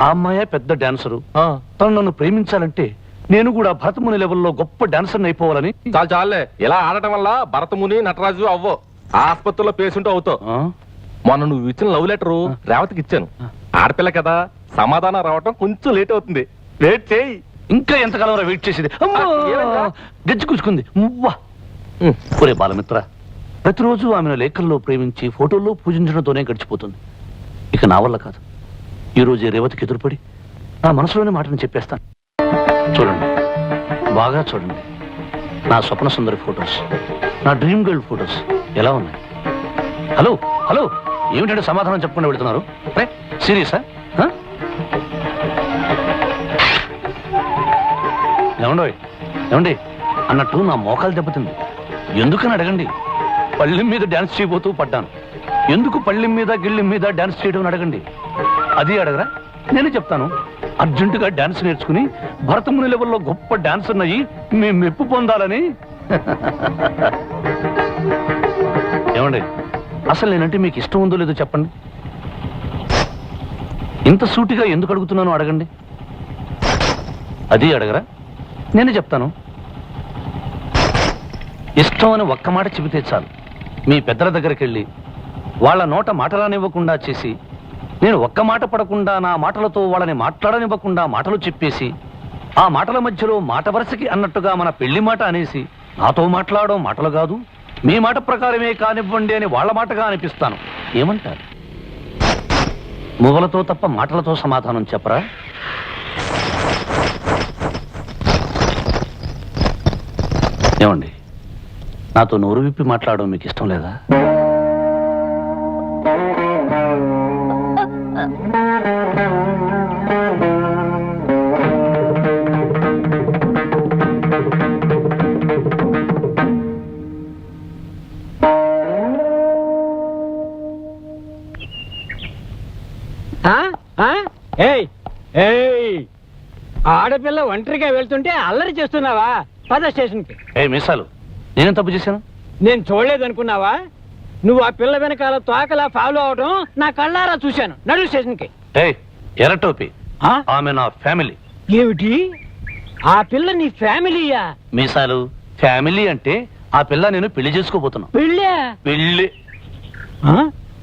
ఆ అమ్మాయే పెద్ద డాన్సరు. తను నన్ను ప్రేమించాలంటే నేను కూడా భరతముని లెవెల్లో గొప్ప డాన్సర్ అయిపోవాలని. చాలే ఇలా ఆడటం వల్ల భరతముని నటరాజు అవ్వో ఆసుపత్రిలో పేషెంట్ అవుతావు. మొన్న నువ్వు ఇచ్చిన లవ్ లెటరు రేవతికి ఇచ్చాను. ఆడపిల్ల కదా, సమాధానం రావటం కొంచెం లేట్ అవుతుంది. వెయిట్ చేయి. ఇంకా ఎంతకాలం వెయిట్ చేసేది? గజ్జి కూర్చుకుంది. ఒరే బాలమిత్ర, ప్రతిరోజు ఆమెను లేఖల్లో ప్రేమించి ఫోటోల్లో పూజించడంతోనే గడిచిపోతుంది. ఇక నా వల్ల కాదు. ఈరోజు రేవతికి ఎదురుపడి నా మనసులోని మాటను చెప్పేస్తాను. చూడండి, బాగా చూడండి. నా స్వప్న సుందరి ఫొటోస్, నా డ్రీమ్ గర్ల్ ఫొటోస్ ఎలా ఉన్నాయి? హలో హలో, ఏమిటంటే సమాధానం చెప్పకుండా వెళుతున్నారు? సీరియసా? ఏమండి అన్నట్టు నా మోకాలు దెబ్బతింది. ఎందుకని అడగండి. పళ్ళెం మీద డాన్స్ చేయబోతూ పడ్డాను. ఎందుకు పళ్ళెం మీద గిళ్ళెం మీద డాన్స్ చేయడం అడగండి. అది అడగరా? నేనే చెప్తాను. అర్జెంటుగా డాన్స్ నేర్చుకుని భరతముని లెవెల్లో గొప్ప డాన్సర్ అయ్యి మేము మెప్పు పొందాలని. ఏమండి, అసలు నేనంటే మీకు ఇష్టం ఉందో లేదో చెప్పండి. ఇంత సూటిగా ఎందుకు అడుగుతున్నానో అడగండి. అది అడగరా? నేనే చెప్తాను. ఇష్టం అని ఒక్క మాట చెబితే చాలు. మీ పెద్దల దగ్గరికి వెళ్ళి వాళ్ళ నోట మాటలానివ్వకుండా చేసి, నేను ఒక్క మాట పడకుండా నా మాటలతో వాళ్ళని మాట్లాడనివ్వకుండా మాటలు చెప్పేసి, ఆ మాటల మధ్యలో మాట వరుసకి అన్నట్టుగా మన పెళ్లి మాట అనేసి, నాతో మాట్లాడడం మాటలు కాదు, మీ మాట ప్రకారమే కానివ్వండి అని వాళ్ళ మాటగా అనిపిస్తాను. ఏమంటారు? మువ్వలతో తప్ప మాటలతో సమాధానం చెప్పరా? ఏమండి, నాతో నోరు విప్పి మాట్లాడడం మీకు ఇష్టం లేదా? ఆడపిల్ల ఒంటరిగా వెళ్తుంటే అల్లరి చేస్తున్నావా? పద స్టేషన్కి. మీసాలు, నేనేం తప్పు చేశాను? నేను చూడలేదనుకున్నావా? నువ్వు ఆ పిల్ల వెనకాల తోకలా ఫాలో అవడం నా కళ్ళారా చూశాను. నడు స్టేషన్కి. ఎర్రటోపి, ఆమె నా ఫ్యామిలీ. ఏమిటి? ఆ పిల్ల నీ ఫ్యామిలీయా? మీసాలు, ఫ్యామిలీ అంటే ఆ పిల్ల నేను పెళ్లి చేసుకోబోతున్నా. పెళ్ళా? పెళ్లి.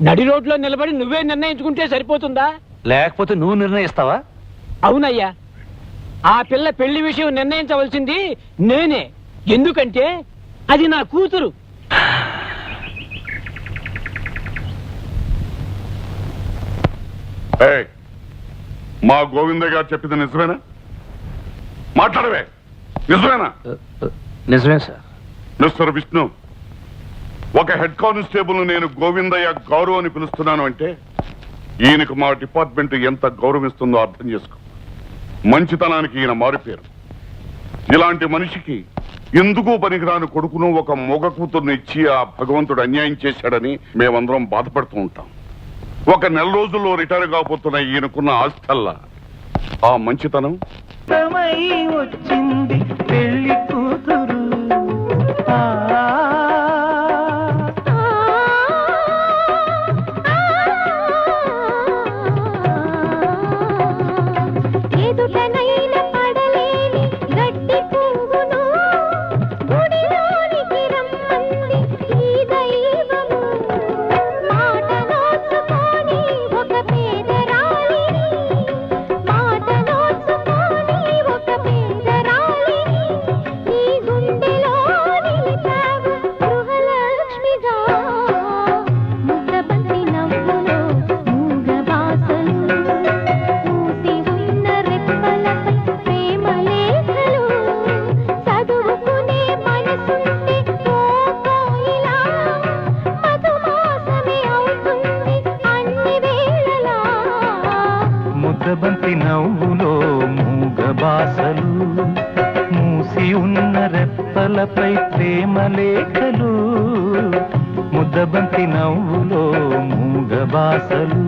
నడి రోడ్లో నిలబడి నువ్వే నిర్ణయించుకుంటే సరిపోతుందా? లేకపోతే నువ్వు నిర్ణయిస్తావా? అవునయ్యా, ఆ పిల్ల పెళ్లి విషయం నిర్ణయించవలసింది నేనే. ఎందుకంటే అది నా కూతురు. మా గోవిందయ్య గారు చెప్పింది నిజమేనా? మాట్లాడవే, నిజమేనా? నిజమే సార్. మిస్టర్ విష్ణు, ఒక హెడ్ కానిస్టేబుల్ నేను గోవిందయ్య గౌరవ్ అని పిలుస్తున్నాను అంటే ఈయనకు మా డిపార్ట్మెంట్ ఎంత గౌరవిస్తుందో అర్థం చేసుకో. మంచితనానికి ఈయన మారిపోయారు. ఇలాంటి మనిషికి ఎందుకు పనికిరాని కొడుకును ఒక మొగ కూతుర్ని ఇచ్చి ఆ భగవంతుడు అన్యాయం చేశాడని మేమందరం బాధపడుతూ ఉంటాం. ఒక నెల రోజుల్లో రిటైర్ కాబోతున్న ఈయనకున్న ఆస్థల్లా ఆ మంచితనం వచ్చింది పెళ్లి కూతురు. ముద్దబంతి నవ్వులో మూగ బాసలు, మూసి ఉన్న రెప్పలపై ప్రేమ లేఖలు. ముద్దబంతి నవ్వులో మూగ బాసలు.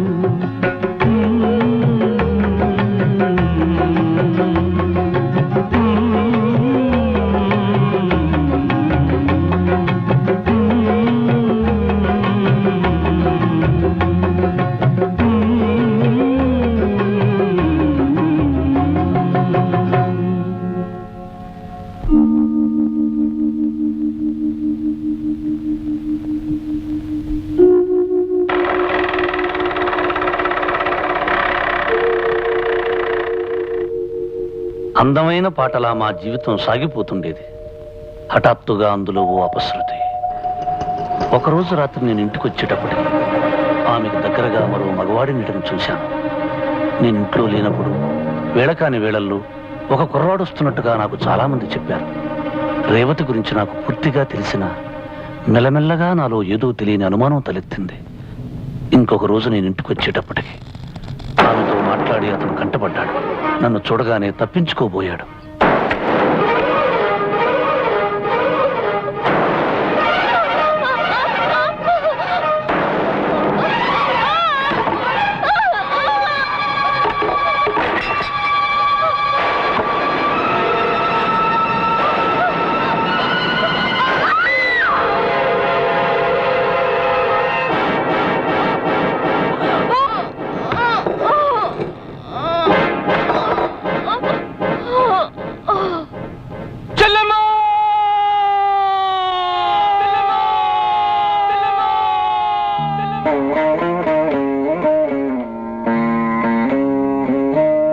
అందమైన పాటలా మా జీవితం సాగిపోతుండేది. హఠాత్తుగా అందులో ఓ అపశృతి. ఒకరోజు రాత్రి నేను ఇంటికి వచ్చేటప్పటికి ఆమెకు దగ్గరగా మరో మగవాడి నీటిని చూశాను. నేను ఇంట్లో లేనప్పుడు వేళకాని వేళల్లో ఒక కుర్రాడు వస్తున్నట్టుగా నాకు చాలా మంది చెప్పారు. రేవతి గురించి నాకు పూర్తిగా తెలిసిన మెల్లమెల్లగా నాలో ఏదో తెలియని అనుమానం తలెత్తింది. ఇంకొక రోజు నేను ఇంటికి వచ్చేటప్పటికి ఆమెతో మాట్లాడి అతను కంటపడ్డాడు. నన్ను చూడగానే తప్పించుకోబోయాడు.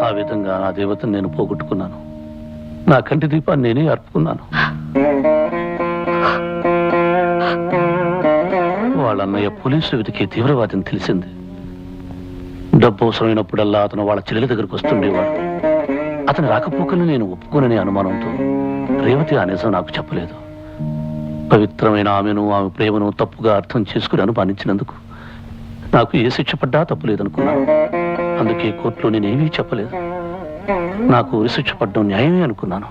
ఆ విధంగా నా దేవతను నేను పోగొట్టుకున్నాను. నా కంటి దీపాన్ని నేనే అర్పుకున్నాను. వాళ్ళ అన్నయ్య పోలీసు వెతికి తీవ్రవాదిని తెలిసింది. డబ్బు అవసరమైనప్పుడల్లా అతను వాళ్ళ చెల్లెల దగ్గరకు వస్తుండేవాడు. అతని రాకపోకలను నేను ఒప్పుకోననే అనుమానంతో రేవతి ఆ నిజం నాకు చెప్పలేదు. పవిత్రమైన ఆమెను, ఆమె ప్రేమను తప్పుగా అర్థం చేసుకుని అనుమానించినందుకు నాకు ఏ శిక్ష పడ్డా తప్పులేదనుకున్నాను. అందుకే కోర్టులో నేనేమీ చెప్పలేదు. నాకు ఉరిశిక్ష పడ్డం న్యాయమే అనుకున్నాను.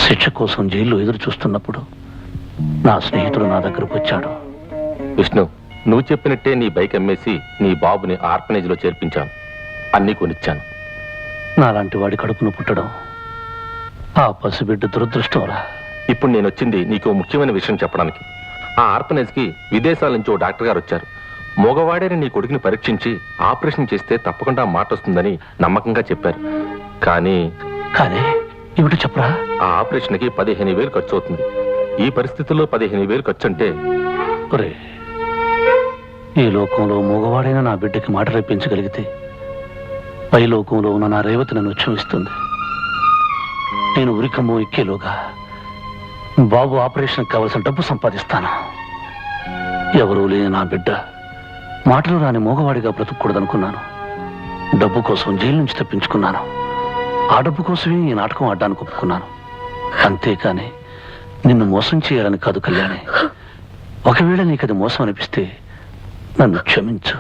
శిక్ష కోసం జైల్లో ఎదురు చూస్తున్నప్పుడు నా స్నేహితుడు నా దగ్గరకు వచ్చాడు. విష్ణు, నువ్వు చెప్పినట్టే నీ బైక్ అమ్మేసి నీ బాబుని ఆర్ఫనేజ్ లో చేర్పించాను. అన్ని కొనిచ్చాను. నాలాంటి వాడి కడుపును పుట్టడం ఆ పసిబిడ్డ దురదృష్టంరా. ఇప్పుడు నేను వచ్చింది నీకు ముఖ్యమైన విషయం చెప్పడానికి. ఆ ఆర్ఫనేజ్ కి విదేశాల నుంచి ఓ డాక్టర్ గారు వచ్చారు. మగవాడేని నీ కొడుకుని పరీక్షించి ఆపరేషన్ చేస్తే తప్పకుండా మాట వస్తుందని నమ్మకంగా చెప్పారు. కానీ ఏమిటి చెప్పరా? ఆ ఆపరేషన్ కి 15,000 ఖర్చు అవుతుంది. ఈ పరిస్థితుల్లో 15,000 ఖర్చు అంటే ఈ లోకంలో మగవాడైనా నా బిడ్డకి మాట రేపించగలిగితే పై లోకంలో ఉన్న నా రేవతి నన్ను క్షమిస్తుంది. నేను ఉరికమ్మో ఎక్కేలోగా బాబు ఆపరేషన్ కావలసిన డబ్బు సంపాదిస్తాను. ఎవరూ లేని నా బిడ్డ మాటలు రాని మోగవాడిగా బ్రతుకూడదనుకున్నాను. డబ్బు కోసం జైలు నుంచి తప్పించుకున్నాను. ఆ డబ్బు కోసమే ఈ నాటకం ఆడడానికి ఒప్పుకున్నాను. అంతేకాని నిన్ను మోసం చేయాలని కాదు కళ్యాణి. ఒకవేళ నీకు అది మోసం అనిపిస్తే నన్ను క్షమించు.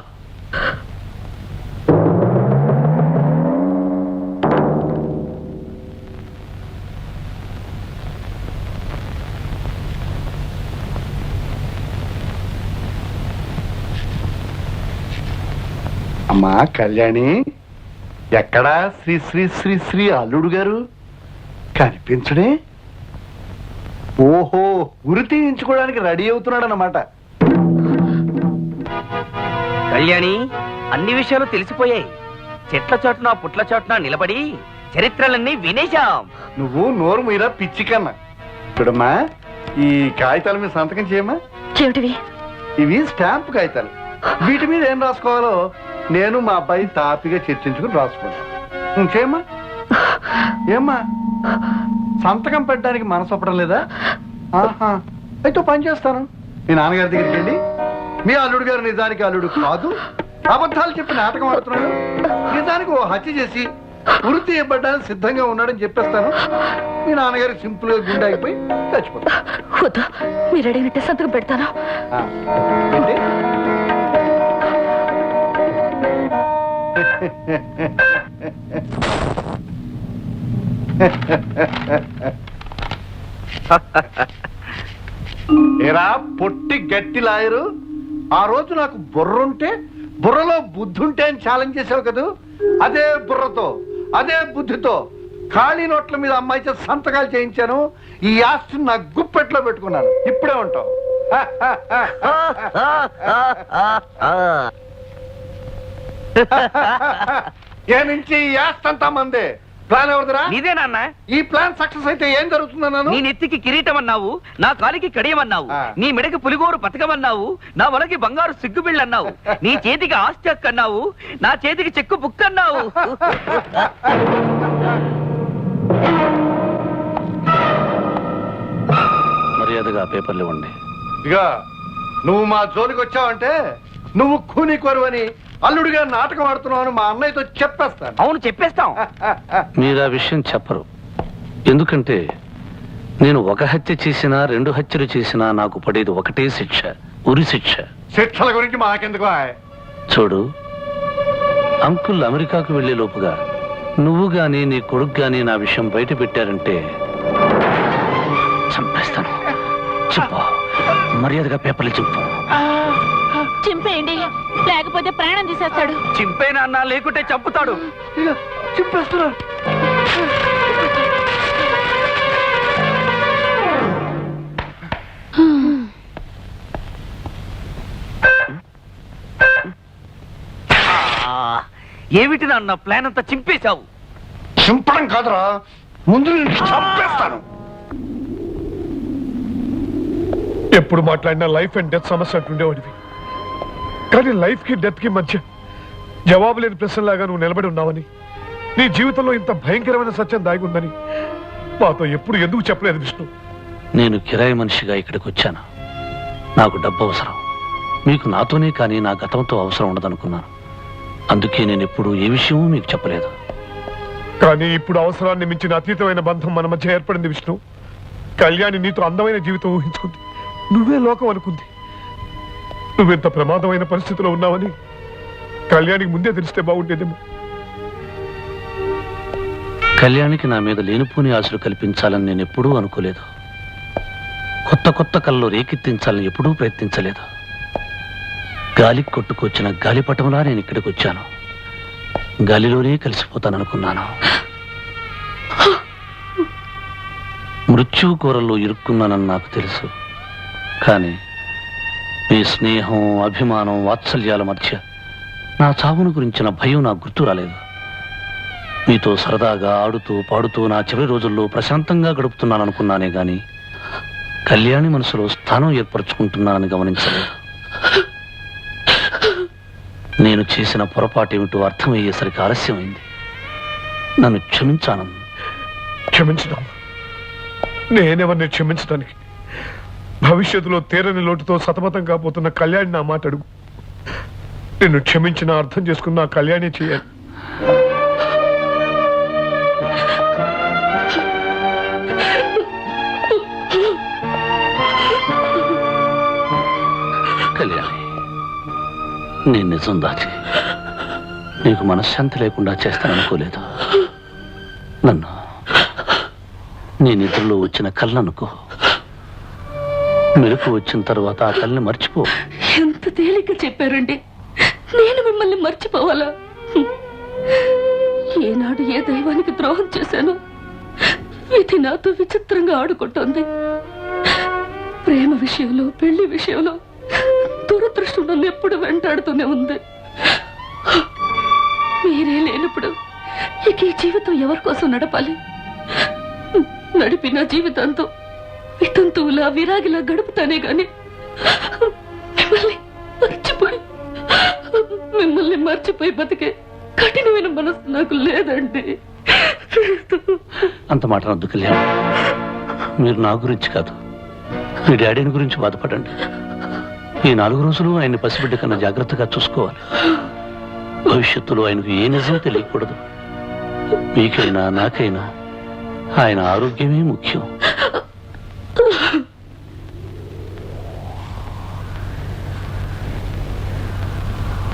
అమ్మా కళ్యాణి, ఎక్కడా శ్రీ శ్రీ శ్రీ శ్రీ అల్లుడు గారు కనిపించడే? ఓహో, ఉరి తీయించుకోవడానికి రెడీ అవుతున్నాడు అన్నమాట. కళ్యాణి, అన్ని విషయాలు తెలిసిపోయాయి. చెట్ల చాటున పుట్ల చాటున నిలబడి చరిత్రలన్నీ వినేశాం. నువ్వు నోరు మీరా పిచ్చి కన్నా. చూడమ్మా, ఈ కాగితాల మీద సంతకం చేయమ్మా. చెవిటివి ఇవి స్టాంప్ కాగితాలు. వీటి మీద ఏం రాసుకోవాలో నేను మా అబ్బాయి తాపిగా చర్చించుకుని రాసుకుంటాను. చేయమ్మా. ఏమ్మా, సంతకం పెట్టడానికి మనసు ఒప్పడం లేదా? ఆహా, అయితే పని చేస్తాను. మీ నాన్నగారి దగ్గరికి వెళ్ళి మీ అల్లుడు గారు నిజానికి అల్లుడు కాదు, అబద్ధాలు చెప్పి నాటకం ఆడుతున్నాడు, నిజానికి ఓ హత్య చేసి వృత్తి ఇవ్వడానికి సిద్ధంగా ఉన్నాడని చెప్పేస్తాను. మీ నాన్నగారికి సింపుల్ గా గుండె ఆగిపోయి చచ్చిపోతాను. మీరు అడిగినట్టే సంతకం పెడతాను. ఏంటి? ఏరా పొట్టి గట్టి లాయరు, ఆ రోజు నాకు బుర్రుంటే బుర్రలో బుద్ధి ఉంటే అని ఛాలెంజ్ చేసావు కదా. అదే బుర్రతో అదే బుద్ధితో ఖాళీ నోట్ల మీద అమ్మాయి చేత సంతకాలు చేయించాను. ఈ ఆస్తిని నా గుప్పెట్లో పెట్టుకున్నాను. ఇప్పుడే ఉంటావు. ఏ నుంచి ఈ ఆస్తి అంతా మందే. ప్లాన్ ఎవరిదిరా? నీదే నాన్న. ఈ ప్లాన్ సక్సెస్ అయితే ఏం జరుగుతుందన్నాను? నీ నెత్తికి కిరీటం అన్నావు, నా కాలికి కడియమన్నావు, నీ మెడకి పులిగోరు పథకమన్నావు, నా వలకి బంగారు సిగ్గుబిళ్ళన్నావు, నీ చేతికి ఆస్తి హక్కు అన్నావు, నా చేతికి చెక్కు బుక్ అన్నావు. మర్యాదగా పేపర్లు ఇవ్వండి. ఇక నువ్వు మా జోలికి వచ్చావంటే నువ్వు కూని కొరువని అల్లుడిగా నాటకం ఆడుతున్నావు అని మా అన్నయ్యతో చెప్పేస్తాను. అవును చెప్పేస్తాం. మీరు ఆ విషయం చెప్పరు. ఎందుకంటే నేను ఒక హత్య చేసినా 2 హత్యలు చేసినా నాకు పడేది ఒకటే శిక్ష, ఉరి శిక్ష. శిక్షల గురించి మాకెందుకు? చూడు, అంకుల్ అమెరికాకు వెళ్లే లోపుగా నువ్వు గాని నీ కొడుకు గాని నా విషయం బయట పెట్టారంటే చంపేస్తాను. చెప్పు, మర్యాదగా పేపర్లు చెప్పు. చింపేయండి, లేకపోతే ప్రాణం తీసేస్తాడు. చింపేనా అన్నా లేకుంటే చంపుతాడు. చెప్పేస్తున్నా. ఏమిటి నాన్న ప్లాన్ అంతా చింపేశావు? చింపడం కాదురా, ముందు నేను చంపేస్తాను. ఎప్పుడు మాట్లాడినా లైఫ్ అండ్ డెత్ సమస్య అంటుండేవాడివి, కానీ లైఫ్ కి డెత్ కి మధ్య జవాబు లేని ప్రశ్నలాగా నువ్వు నిలబడి ఉన్నావని, నీ జీవితంలో ఇంత భయంకరమైన సత్యం దాగి ఉందని మాతో ఎప్పుడు ఎందుకు చెప్పలేదు విష్ణు? నేను కిరాయి మనిషిగా ఇక్కడికి వచ్చాను. నాకు డబ్బు అవసరం. మీకు నాతోనే కానీ నా గతంతో అవసరం ఉండదనుకున్నాను. అందుకే నేను ఎప్పుడు ఏ విషయమూ మీకు చెప్పలేదు. కానీ ఇప్పుడు అవసరాన్ని మించిన అతీతమైన బంధం మన మధ్య ఏర్పడింది విష్ణు. కళ్యాణి నీతో అందమైన జీవితం ఊహించుకుంది, నువ్వే లోకం అనుకుంది. నువ్వెంత ప్రమాదమైన పరిస్థితిలో ఉన్నావని కళ్యాణికి ముందే తెలిస్తే బాగుండేదేమో. కళ్యాణికి నా మీద లేనిపోని ఆశలు కల్పించాలని నేను ఎప్పుడూ అనుకోలేదు. కొత్త కొత్త కళ్ళు రేకెత్తించాలని ఎప్పుడూ ప్రయత్నించలేదు. గాలికి కొట్టుకొచ్చిన గాలిపటంలా నేను ఇక్కడికి వచ్చాను. గాలిలోనే కలిసిపోతాననుకున్నాను. మృత్యువు కూరల్లో ఇరుక్కున్నానని నాకు తెలుసు. కానీ మీ స్నేహం, అభిమానం, వాత్సల్యాల మధ్య నా చావును గురించిన భయం నాకు గుర్తు రాలేదు. మీతో సరదాగా ఆడుతూ పాడుతూ నా చివరి రోజుల్లో ప్రశాంతంగా గడుపుతున్నాననుకున్నానే గాని కళ్యాణి మనసులో స్థానం ఏర్పరచుకుంటున్నానని గమనించలేదు. నేను చేసిన పొరపాటేమిటో అర్థమయ్యేసరికి ఆలస్యమైంది. నన్ను క్షమించాను. క్షమించడం? నేనెవరిని క్షమించడానికి? భవిష్యత్తులో తీరని లోటుతో సతమతం కాబోతున్న కళ్యాణి నా మాట అడుగు. నిన్ను క్షమించిన అర్థం చేసుకున్న కళ్యాణి చేయాలి. కళ్యాణి, నేను నిజం దాచి నీకు మనశ్శాంతి లేకుండా చేస్తాననుకోలేదు. నన్ను నీ నిద్రలో వచ్చిన కళ్ళనుకో. మెలకు వచ్చిన తర్వాత ఆ కళ్ళని మర్చిపో. ఎంత తేలిక చెప్పారండి. నేను మిమ్మల్ని మర్చిపోవాలా? ఏనాడు ఏ దైవానికి ద్రోహం చేశానో విధి నాతో విచిత్రంగా ఆడుకుంటోంది. ప్రేమ విషయంలో, పెళ్లి విషయంలో దురదృష్టం నన్ను ఎప్పుడు వెంటాడుతూనే ఉంది. మీరే లేనప్పుడు ఇక ఈ జీవితం ఎవరి కోసం నడపాలి? నడిపిన జీవితంతో వితంతువులా విరాగిలా గడుపుతానే గాని మిమ్మల్ని మర్చిపోయి బతికే కఠినమైన మనసు నాకు లేదండి. అంత మాట వద్దు కళ్యాణి. మీరు నా గురించి కాదు, మీ డాడీని గురించి బాధపడండి. ఈ 4 రోజులు ఆయన్ని పసిబిడ్డ కన్నా జాగ్రత్తగా చూసుకోవాలి. భవిష్యత్తులో ఆయనకు ఏ నిజం తెలియకూడదు. మీకైనా నాకైనా ఆయన ఆరోగ్యమే ముఖ్యం.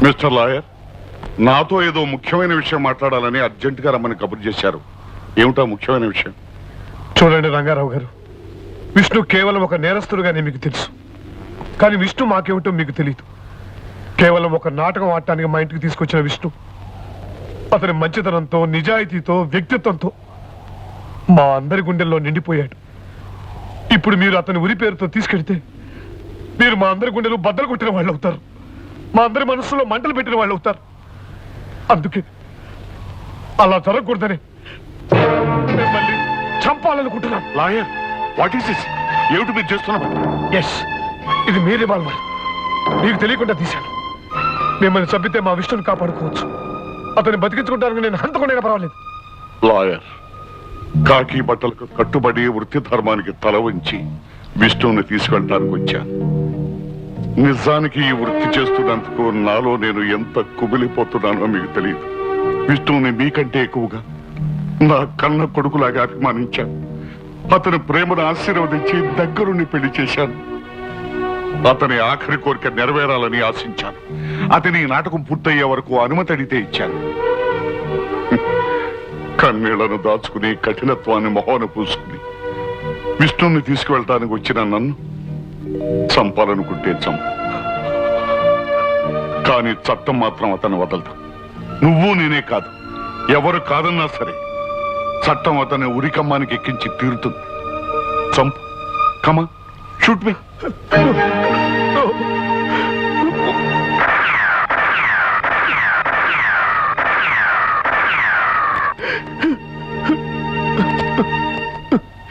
మిస్టర్ లాయర్, నాతో ఏదో ముఖ్యమైన విషయం మాట్లాడాలని అర్జెంటుగా రమ్మని కబురు చేశారు. ఏమిటా ముఖ్యమైన విషయం? చూడండి రంగారావు గారు, విష్ణు కేవలం ఒక నేరస్తుడుగానే మీకు తెలుసు. కానీ విష్ణు మాకేమిటో మీకు తెలియదు. కేవలం ఒక నాటకం ఆడటానికి మా ఇంటికి తీసుకొచ్చిన విష్ణు అతని మంచితనంతో, నిజాయితీతో, వ్యక్తిత్వంతో మా అందరి గుండెల్లో నిండిపోయాడు. ఇప్పుడు మీరు అతని ఉరి పేరుతో తీసుకెళ్తే మీరు మా అందరి గుండెలు బద్దలు కొట్టిన వాళ్ళు అవుతారు. మా అందరి మనసులో మంటలు పెట్టిన వాళ్ళు అవుతారు. అందుకే అలా జరగకూడదని మిమ్మల్ని చంపాలనుకుంటున్నాను. Lawyer, what is this? ఏమిటి మీరు చేస్తున్నారు? ఎస్, ఇది మీ రివాల్వర్. మీకు తెలియకుండా తీశాను. మిమ్మల్ని చంపితే మా విష్ణుని కాపాడుకోవచ్చు. అతన్ని బతికించుకుంటానికి నేను హంతకుండైనా పర్వాలేదు. లాయర్, కాకి బట్టలకు కట్టుబడి వృత్తి ధర్మానికి తల వంచి విష్ణువుని తీసుకెళ్ళడానికి వచ్చాను. నిజానికి ఈ వృత్తి చేస్తున్నందుకు నాలో నేను ఎంత కుమిలిపోతున్నానో మీకు తెలియదు. విష్ణువుని మీకంటే ఎక్కువగా నా కన్న కొడుకులాగా అభిమానించాను. అతని ప్రేమను ఆశీర్వదించి దగ్గరుండి పెళ్లి చేశాను. అతని ఆఖరి కోరిక నెరవేరాలని ఆశించాను. అతని ఈ నాటకం పూర్తయ్యే వరకు అనుమతి అడిగితే ఇచ్చాను. కన్నీళ్లను దాచుకుని కఠినత్వాన్ని మొహోన పూసుకుని విష్ణువుని తీసుకువెళ్ళటానికి వచ్చిన నన్ను చంపాలనుకుంటే చంపు, కానీ చట్టం మాత్రం అతను వదలదు. నువ్వు నేనే కాదు, ఎవరు కాదన్నా సరే చట్టం అతని ఉరికమ్మానికి ఎక్కించి తీరుతుంది. చంపు, కమా, shoot me.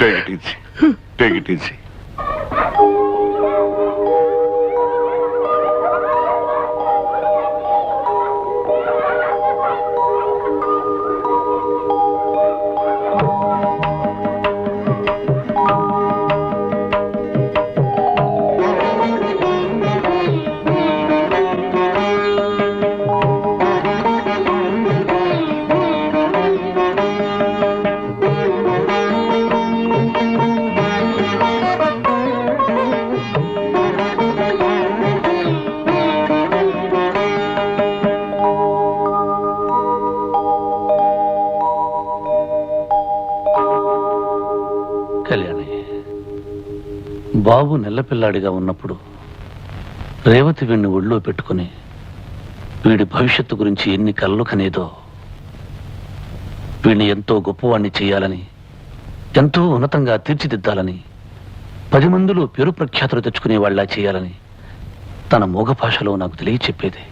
Take it easy. Take it easy. Kalyani, బాబు నెల్లపిల్లాడిగా ఉన్నప్పుడు రేవతి వీడిని ఒళ్ళో పెట్టుకుని వీడి భవిష్యత్తు గురించి ఎన్ని కలలు కనేదో, వీడిని ఎంతో గొప్పవాణ్ణి చేయాలని, ఎంతో ఉన్నతంగా తీర్చిదిద్దాలని, 10 మందిలో పేరు ప్రఖ్యాతులు తెచ్చుకునేవాళ్లా చేయాలని తన మూగ భాషలో నాకు తెలియచెప్పేది.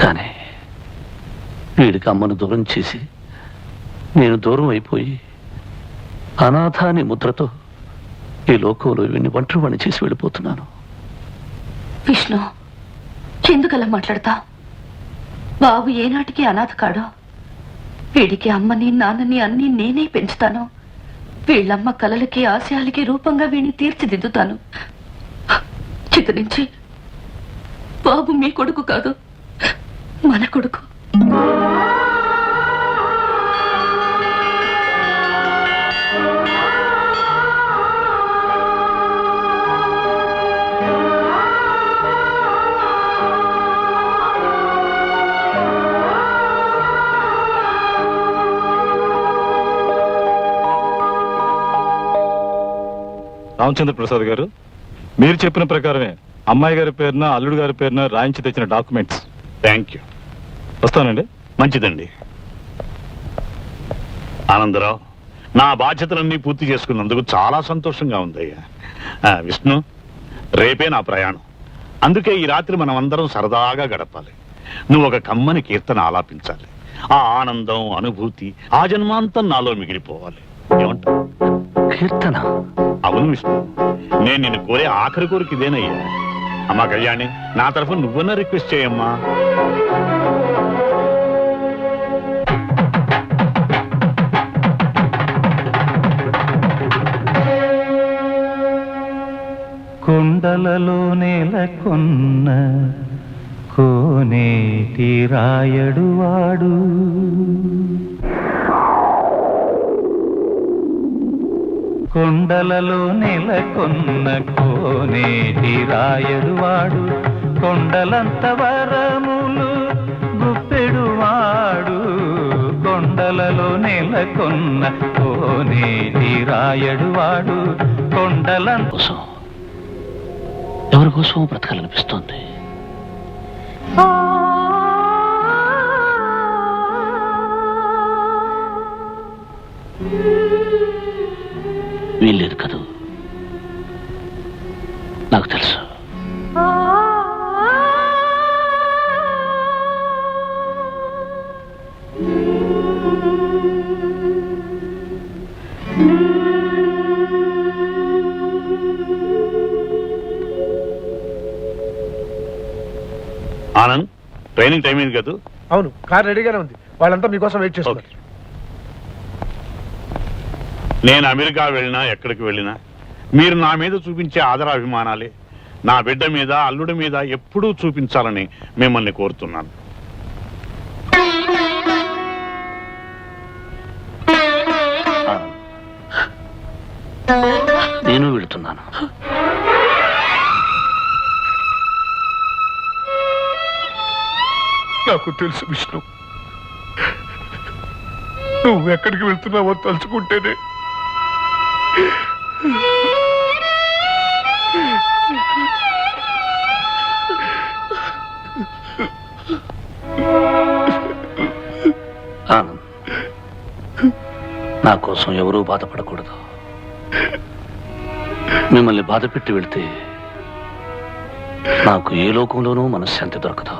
కానీ వీడికి అమ్మను దూరం చేసి నేను దూరం అయిపోయి అనాథ అనే ముద్రతో ఈ లోకంలో వీడిని ఒంటరివాణ్ణి చేసి వెళ్ళిపోతున్నాను. విష్ణు, ఎందుకలా మాట్లాడతా? బాబు ఏనాటికి అనాథ కాడో. వీడికి అమ్మని నాన్నని అన్ని నేనే పెంచుతాను. వీళ్ళమ్మ కలలకి ఆశయాలకి రూపంగా వీడిని తీర్చిదిద్దుతాను. చిత్త నుంచి బాబు మీ కొడుకు కాదు, మన కొడుకు. రామచంద్ర ప్రసాద్ గారు, మీరు చెప్పిన ప్రకారమే అమ్మాయి గారి పేరున అల్లుడు గారి పేరున రాయించి తెచ్చిన డాక్యుమెంట్స్. Thank you. వస్తానండి. మంచిదండి. ఆనందరావు, నా బాధ్యతలన్నీ పూర్తి చేసుకున్నందుకు చాలా సంతోషంగా ఉందయ్యా. విష్ణు, రేపే నా ప్రయాణం. అందుకే ఈ రాత్రి మనం అందరం సరదాగా గడపాలి. నువ్వు ఒక కమ్మని కీర్తన ఆలాపించాలి. ఆ ఆనందం, అనుభూతి ఆ జన్మాంతం నాలో మిగిలిపోవాలి. ఏమంటావు? కీర్తన? అవును విష్ణు, నేను నిన్ను కోరే ఆఖరి కోరిక ఇదేనయ్యా. అమ్మా కళ్యాణి, నా తరఫు నువ్వన్నా రిక్వెస్ట్ చేయమ్మా. కొండలలో నెలకొన్న కోనేటి రాయడు వాడు, కొండలలో నెలకొన్న కోనేటి రాయడు వాడు, కొండలంత వరములు గుప్పెడు వాడు, కొండలలో నెలకొన్న కోనేటి రాయడు వాడు, కొండలంత. ఎవరి కోసం బ్రతకాలనిపిస్తోంది. వీల్లేదు కదూ, నాకు తెలుసు. ఆనంద్, ట్రైనింగ్ టైం అయింది కదా? అవును, కార్ రెడీగానే ఉంది. వాళ్ళంతా మీకోసం వెయిట్ చేస్తున్నారు. నేను అమెరికా వెళ్ళినా ఎక్కడికి వెళ్ళినా మీరు నా మీద చూపించే ఆదరాభిమానాలే నా బిడ్డ మీద అల్లుడి మీద ఎప్పుడూ చూపించాలని మిమ్మల్ని కోరుతున్నాను. నేను వెళుతున్నాను. నాకు తెలుసు విష్ణు, నువ్వు ఎక్కడికి వెళ్తున్నావో తలుచుకుంటేనే ఆనంద్, నా కోసం ఎవరూ బాధపడకూడదు. మిమ్మల్ని బాధ పెట్టి వెళ్తే నాకు ఏ లోకంలోనూ మనశ్శాంతి దొరకదు.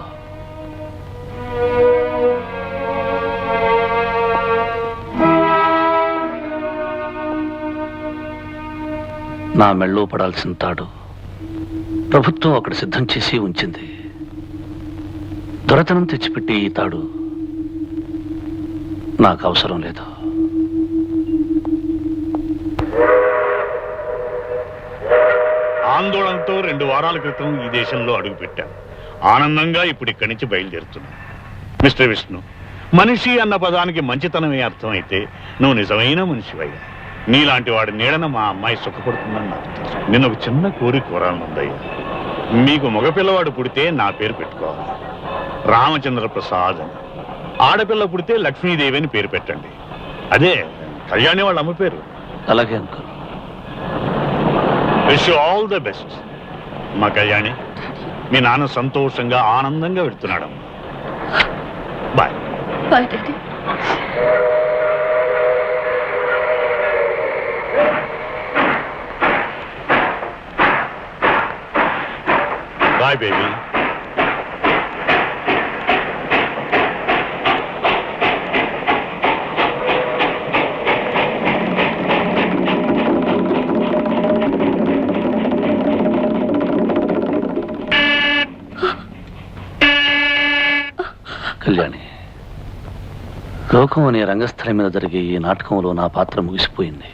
నా మెళ్ళో పడాల్సిన తాడు ప్రభుత్వం అక్కడ సిద్ధం చేసి ఉంచింది. దొరతనం తెచ్చిపెట్టి ఈ తాడు నాకు అవసరం లేదు. ఆందోళనతో 2 వారాల క్రితం ఈ దేశంలో అడుగుపెట్టాను. ఆనందంగా ఇప్పుడు ఇక్కడి నుంచి బయలుదేరుతున్నాను. మిస్టర్ విష్ణు, మనిషి అన్న పదానికి మంచితనమే అర్థమైతే నువ్వు నిజమైన మనిషివయ్యా. నీలాంటి వాడి నీడన మా అమ్మాయి సుఖపడుతుందని నాకు తెలుసు. నేను ఒక చిన్న కోరాలనుందయ్యా. మీకు మగపిల్లవాడు పుడితే నా పేరు పెట్టుకోవాలి, రామచంద్ర ప్రసాద్ అని. ఆడపిల్ల పుడితే లక్ష్మీదేవి అని పేరు పెట్టండి. అదే కళ్యాణి వాళ్ళ అమ్మ పేరు. అలాగే uncle. Wish you all the best. మా కళ్యాణి, మీ నాన్న సంతోషంగా ఆనందంగా వెళ్తున్నాడమ్మా. Bye. Bye daddy. Bye baby. Kalyani, లోకం అనే రంగస్థలం మీద జరిగే ఈ నాటకంలో నా పాత్ర ముగిసిపోయింది.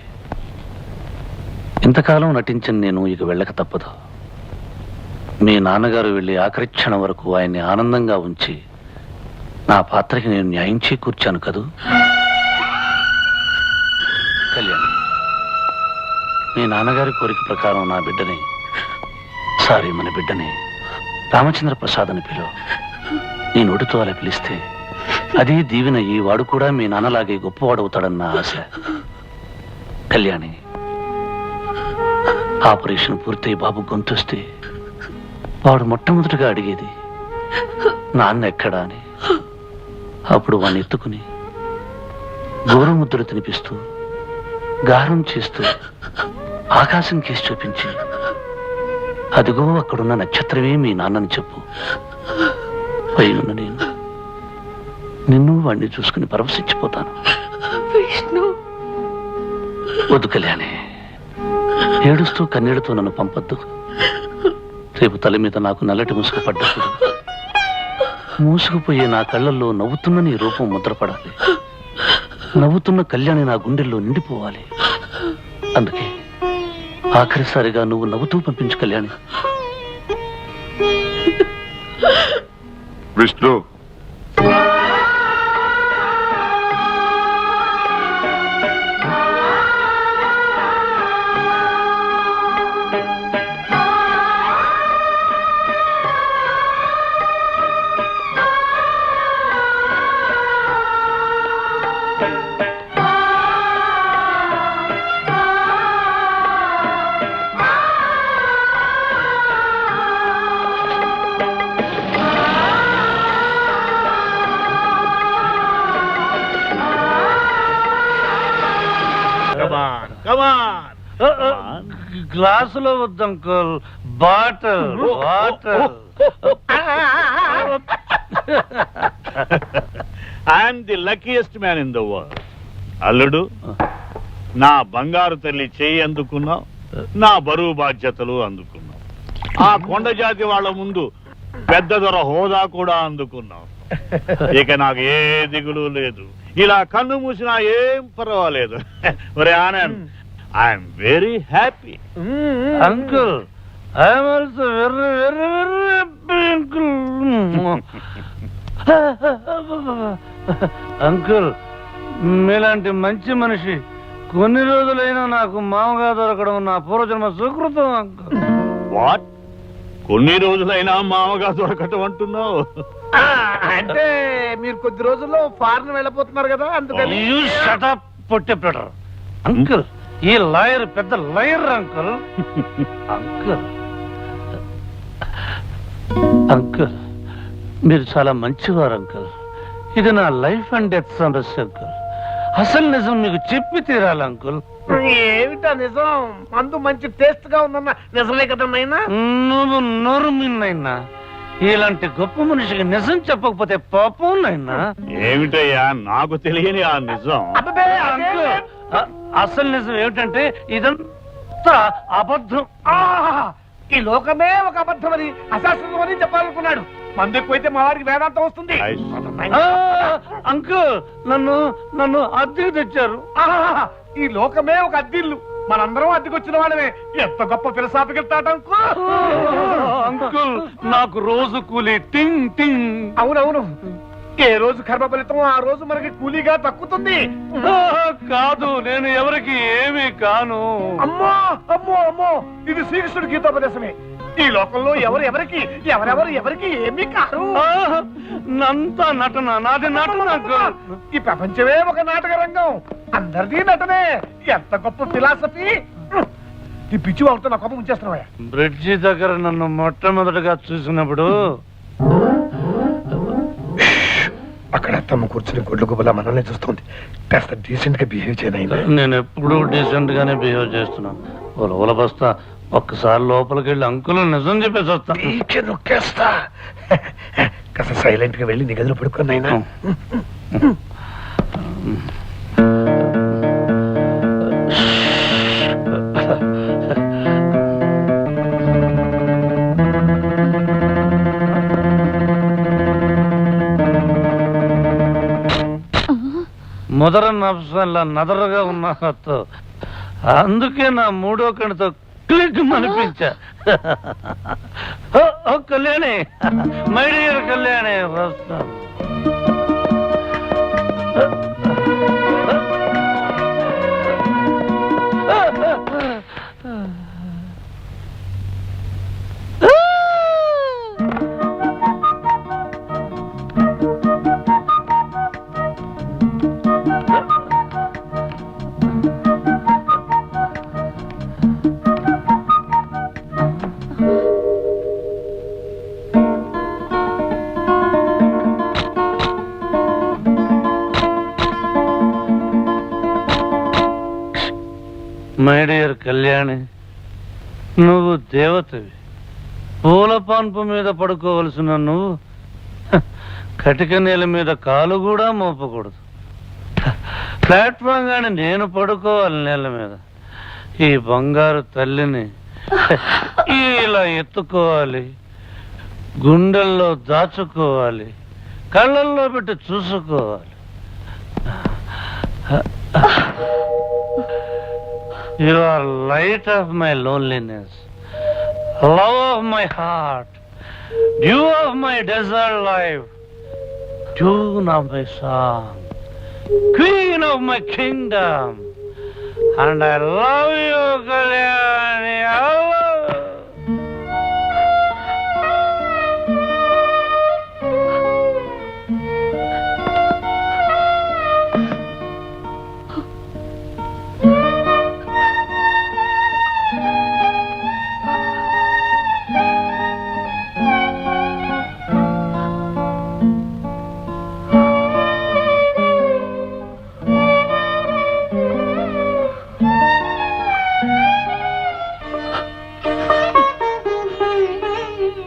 ఇంతకాలం నటించిన నేను ఇక వెళ్ళక తప్పదు. మీ నాన్నగారు వెళ్ళి ఆఖరి క్షణం వరకు ఆయన్ని ఆనందంగా ఉంచి నా పాత్రకి నేను న్యాయం చేకూర్చాను కదూ. కళ్యాణి, మీ నాన్నగారి కోరిక ప్రకారం నా బిడ్డని, మన బిడ్డని రామచంద్ర ప్రసాద్ అని పిలువ. నీ నోటితో అలా పిలిస్తే అదే దీవెనయ్యి వాడు కూడా మీ నాన్నలాగే గొప్పవాడవుతాడన్న ఆశ. కళ్యాణి, ఆపరేషన్ పూర్తయి బాబు గొంతొస్తే వాడు మొట్టమొదటిగా అడిగేది నాన్న ఎక్కడా అని. అప్పుడు వాడిని ఎత్తుకుని గోరుముద్దలు తినిపిస్తూ గారం చేస్తూ ఆకాశం కేసి చూపించి, అదిగో అక్కడున్న నక్షత్రమే మీ నాన్నని చెప్పు. పైనున్న నేను నిన్ను వాడిని చూసుకుని పరవశించిపోతాను. వద్దు కళ్యాణి, ఏడుస్తూ కన్నీళ్లతో నన్ను పంపొద్దు. రేపు తల మీద నాకు నల్లటి ముసుగు పడ్డప్పుడు మూసుకుపోయే నా కళ్ళల్లో నవ్వుతున్న నీ రూపం ముద్రపడాలి. నవ్వుతున్న కళ్యాణి నా గుండెల్లో నిండిపోవాలి. అందుకే ఆఖరిసారిగా నువ్వు నవ్వుతూ పంపించు కళ్యాణి. విష్ణు, గ్లాసులో వద్దు uncle, bottle. I'm the luckiest man in the world. అల్లుడు, నా బంగారు తల్లి చేయి అందుకున్నావు, నా బరువు బాధ్యతలు అందుకున్నావు. ఆ కొండ జాతి వాళ్ళ ముందు పెద్ద దొర హోదా కూడా అందుకున్నావు. ఇక నాకు ఏ దిగులు లేదు. ఇలా కన్ను మూసినా ఏం పర్వాలేదు. ఒరే Anand, I'm very happy. Uncle I'm also very very very happy uncle. Uncle మీలాంటి మంచి మనిషి కొన్ని రోజులైనా నాకు మామగా దొరకడం నా పూర్వజన్మ సుకృతం అంకుల్. వాట్? కొన్ని రోజులైనా మామగా దొరకటం అంటున్నావు? అంటే మీరు కొద్ది రోజుల్లో ఫారెన్ వెళ్ళబోతున్నారు కదా, అందుకని. You shut up, పొట్టెప్పెడరు. అంకుల్ ఈ లాయర్ పెద్ద లాయర్ అంకుల్. అంకుల్ అంకుల్ మీరు చాలా మంచివారు అంకుల్. ఇది నా లైఫ్ అండ్ డెత్ సమస్య అంకుల్. అసలు నిజం మీకు చెప్పి తీరాలి అంకుల్. ఏమిటా నిజం? మందు మంచి టేస్ట్ గా ఉందన్న నిజమే కదా నాయనా? నువ్వు నోరు మిన్నైనా ఇలాంటి గొప్ప మనిషికి నిజం చెప్పకపోతే పాపం నైనా. ఏమిటయ్యా నాకు తెలియని ఆ నిజం? అంకుల్ అసలు నిజం ఏమిటంటే ఇదంతా అబద్ధం. ఈ లోకమే ఒక అబద్ధమని అశాస్త్రమని చెప్పాలనుకున్నాడు. మందు ఎక్కువైతే మా వారికి వేదాంతం వస్తుంది. అంకుల్ నన్ను నన్ను అద్దెకు తెచ్చారు. ఈ లోకమే ఒక అద్దిల్లు, మనందరం అద్దెకొచ్చిన వాళ్ళమే. ఎంత గొప్ప ఫిలసాఫికల్ థాట్ అంకుల్ నాకు రోజు కూలి టింగ్ టింగ్. అవునవును, ఏ రోజు కర్మ ఫలితం ఆ రోజు మనకి కూలీగా దక్కుతుంది. కాదు నేను ఎవరికి ఏమీ కాను. అమ్మో అమ్మో అమ్మో, ఇది శ్రీకృష్ణుడి గీతోపదేశమే. ఈ లోకంలో ఎవరెవరికి ఎవరికి ఏమీ కారు. నంతా నటన, నాది నటన అంకుల్. ఈ ప్రపంచమే ఒక నాటక రంగం, అందరిది నటనే. ఎంత గొప్ప ఫిలాసఫీ. ఈ పిచ్చి వాళ్ళతో నా కోపం ఉంచేస్తున్నావా? బ్రిడ్జి దగ్గర నన్ను మొట్టమొదటిగా చూసినప్పుడు అక్కడ తమ కూర్చుని గుడ్లు గుబలా మనల్ని చూస్తుంది. కాస్త డీసెంట్ గా బిహేవ్ చేయనైనా. నేను ఎప్పుడు డీసెంట్ గానే బిహేవ్ చేస్తున్నాను. ఉల బస్తా ఒక్కసారి లోపలికి వెళ్ళి అంకుల్ నిజం చెప్పేసి వస్తా. నొక్కేస్తా. కాస్త సైలెంట్ గా వెళ్ళి నీ గదిలో పడుకున్నాయినా. మొదర నఫ్సల్లా నదరగా ఉన్న హత్తు. అందుకే నా మూడో కణితో క్లిక్ అనిపించా. కళ్యాణి, మై డియర్ కళ్యాణి వస్తాను. మై డియర్ కళ్యాణి, నువ్వు దేవతవి. పూల పాన్పు మీద పడుకోవలసిన నువ్వు కటిక నేల మీద కాలు కూడా మోపకూడదు. ప్లాట్ఫామ్ గాని నేను పడుకోవాలి నేల మీద. ఈ బంగారు తల్లిని ఇలా ఎత్తుకోవాలి, గుండెల్లో దాచుకోవాలి, కళ్ళల్లో పెట్టి చూసుకోవాలి. You are light of my loneliness, love of my heart, dew of my desert life, tune of my song, queen of my kingdom, and I love you, Kalyani. I love you.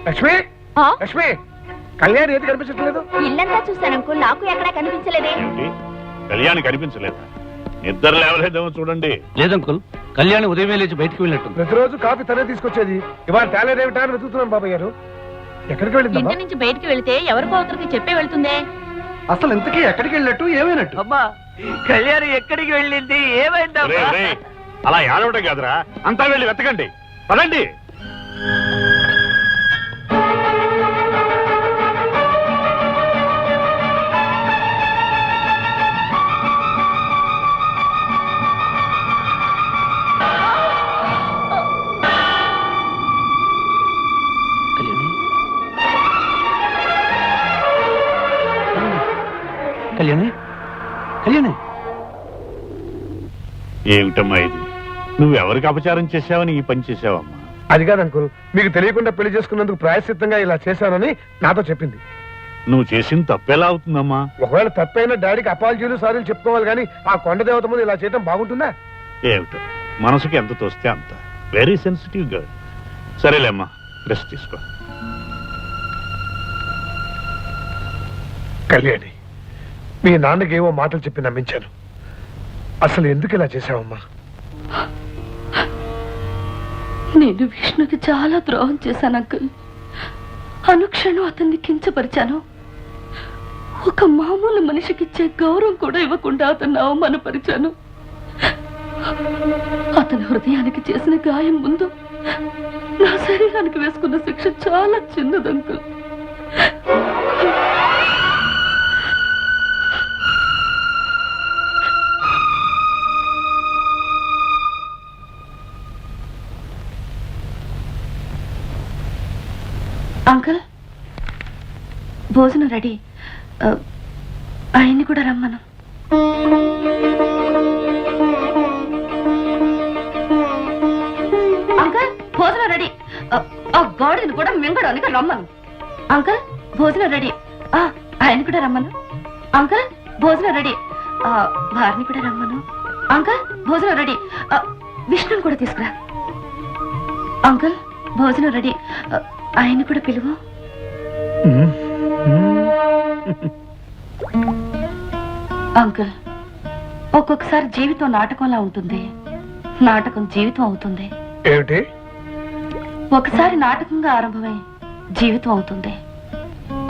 Lakshmi, Lakshmi, Kalyan ఏది కనిపించట్లేదు? ఇల్లంతా చూశాను uncle, నాకు ఎక్కడా కనిపించలేదే. ఏమిటి? కళ్యాణి కనిపించలేదా? నిద్ర లేవలేదేమో చూడండి. లేదంకుల్, కళ్యాణి ఉదయమే లేచి బయటికి వెళ్ళినట్టు. ప్రతిరోజు కాఫీ తనే తీసుకొచ్చేది. ఇవాళ టాలెంట్ ఏమిటా అని వెతుకుతున్నాను బాబాయ్ గారు. ఎక్కడికి వెళ్ళింది? ఇంటి నుంచి బయటికి వెళితే ఎవరికో ఒకరికి చెప్పే వెళ్తుందే. అసలు ఇంతకీ ఎక్కడికి వెళ్ళినట్టు, ఏమైనట్టు? అమ్మా కళ్యాణి ఎక్కడికి వెళ్ళింది, ఏమైందమ్మా? అలా ఏడవడం కాదురా, అంతా వెళ్ళి వెతకండి. పదండి. కళ్యాణి, కళ్యాణి, ఏమిటమ్మా ఇది? నువ్వెవరికి అపచారం చేశావని ఈ పని చేసావమ్మా? అది కాదు అంకుల్, మీకు తెలియకుండా పెళ్లి చేసుకున్నందుకు ప్రాయశ్చిత్తంగా ఇలా చేశానని నాతో చెప్పింది. నువ్వు చేసిన తప్పెలా అవుతుందమ్మా? ఒకవేళ తప్పైనా డాడీకి అపాలజీలు సారీలు చెప్పుకోవాలి కానీ ఆ కొండ దేవత ముందు ఇలా చేయడం బాగుంటుందా? ఏమిటో మనసుకి ఎంత తోస్తే అంత. Very sensitive girl. సరేలేమ్మా, రెస్ట్ తీసుకో. కళ్యాణి, మీ నాన్నకి ఏవో మాటలు చెప్పి నమ్మించాను. అసలు ఎందుకు ఇలా చేశావమ్మా? నేను విష్ణుకి చాలా ద్రోహం చేశాను అంకుల్. అనుక్షణం అతన్ని కించపరిచాను. ఒక మామూలు మనిషికి ఇచ్చే గౌరవం కూడా ఇవ్వకుండా అతన్ని అవమానపరిచాను. అతని హృదయానికి చేసిన గాయం ముందు నా శరీరానికి వేసుకున్న శిక్ష చాలా చిన్నది అంకుల్. అంకుల్, భోజనం రెడీ. ఆయన్ని కూడా రమ్మను. అంకుల్, భోజనం రెడీ. ఆ గాడిని కూడా మింగడానికి రమ్మను. అంకుల్, భోజనం రెడీ. ఆయన కూడా రమ్మను. అంకుల్, భోజనం రెడీ. వారిని కూడా రమ్మను. అంకుల్, భోజనం రెడీ. విష్ణుని కూడా తీసుకురా. అంకుల్, భోజనం రెడీ. ఆయన కూడా పిలువు. అంకుల్, ఒక్కొక్కసారి జీవితం నాటకంలా ఉంటుంది, నాటకం జీవితం అవుతుంది. ఏమిటి? ఒకసారి నాటకంగా ఆరంభమై జీవితం అవుతుంది,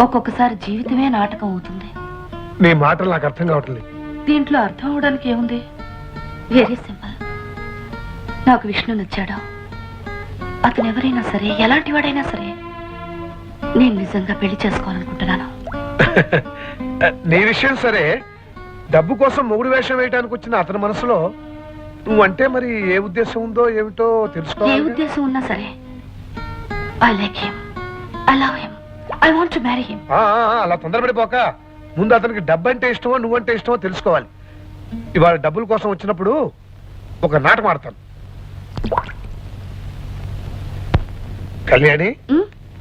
ఒక్కొక్కసారి జీవితమే నాటకం అవుతుంది. నీ మాటలు నాకు అర్థం కావట్లేదు. దీంట్లో అర్థం అవడానికి ఏముంది? Very simple. నాకు విష్ణు నచ్చాడు. అతను ఎవరైనా సరే, ఎలాంటి వాడైనా సరే, నేను నిజంగా పెళ్లి చేసుకోవాలనుకుంటున్నాను. నీ విషయం సరే, డబ్బు కోసం మొగుడు వేషం వేయడానికి వచ్చిన అతని మనసులో నువ్వంటే మరి ఏ ఉద్దేశం ఉందో ఏమిటో తెలుసుకో. ఏ ఉద్దేశం ఉన్నా సరే, I like him, I love him, I want to marry him. అలా తొందరపడిపోక ముందు అతనికి డబ్బు అంటే ఇష్టమో నువ్వంటే ఇష్టమో తెలుసుకోవాలి. ఇవాళ డబ్బుల కోసం వచ్చినప్పుడు ఒక నాటకం ఆడతాను. కళ్యాణి,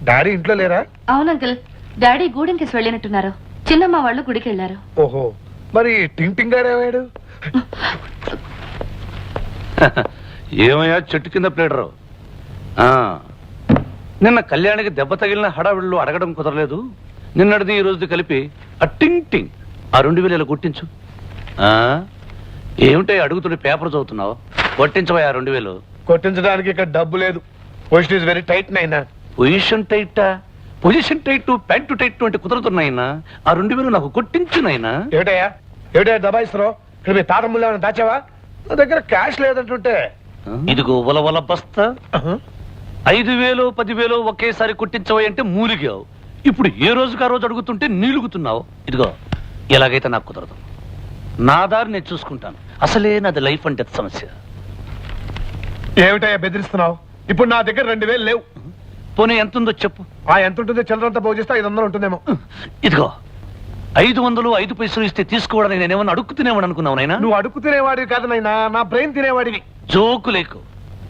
డాడీ ఇంట్లో లేరా? అవును అంకుల్, డాడీ గూడెంకేసి వెళ్ళినట్టున్నారు. చిన్నమ్మ వాళ్ళు గుడికి వెళ్ళారు. ఓహో, మరి టింగ్ టింగ్ గారు ఏమయ్యాడు? ఏమయ్యా చెట్టు కింద ప్లేడరు? నిన్న కళ్యాణికి దెబ్బ తగిలిన హడావిళ్ళు అడగడం కుదరలేదు. నిన్నటిది ఈ రోజుది కలిపి ఆ టింగ్ టింగ్ ఆ 2000 కొట్టించు. ఏమిటో అడుగుతుండే పేపర్ చదువుతున్నావు? కొట్టించవా 2000. కొట్టించడానికి ఇక్కడ డబ్బు లేదు. పొజిషన్ ఇస్ వెరీ టైట్ నైనా. పొజిషన్ టైటా? పొజిషన్ టైట్, ప్యాంటు టైట్ అంటే కుదరతున్నాయినా. ఆ 2000 నాకు కొట్టించునైనా. ఏమిటయ్యా ఏమిటయ్యా దబాయిస్తున్నావు? ఇక్కడ మీ తాత ముళ్ళు ఏమైనా దాచావా? నా దగ్గర క్యాష్ లేదంటుంటే. ఇదిగో ఉలవల బస్తా. 5000 10,000 ఒకేసారి కొట్టించవా మూలిగావు. ఇప్పుడు ఏ రోజుకి ఆ రోజు అడుగుతుంటే నీలుగుతున్నావు. ఇదిగో ఎలాగైతే నాకు కుదరదు. నా దారి నేను చూసుకుంటాను. అసలే నాది లైఫ్ అండ్ డెత్ సమస్య. ఏమిటయ్యా బెదిరిస్తున్నావు? ఇప్పుడు నా దగ్గర 2000 లేవు. పోనీ ఎంత ఉందో చెప్పు. ఎంత ఉంటుందో చిల్లరంతా పోగు చేస్తే 500 ఉంటుందేమో. ఇదిగో 500 5 పైసలు ఇస్తే తీసుకోవడానికి నేనేమన్నా అడుక్కుతినేవాడు అనుకున్నావు నైనా? నువ్వు అడుక్కు తినేవాడివి కాదు నైనా, నా బ్రెయిన్ తినేవాడివి. జోకు లేకు.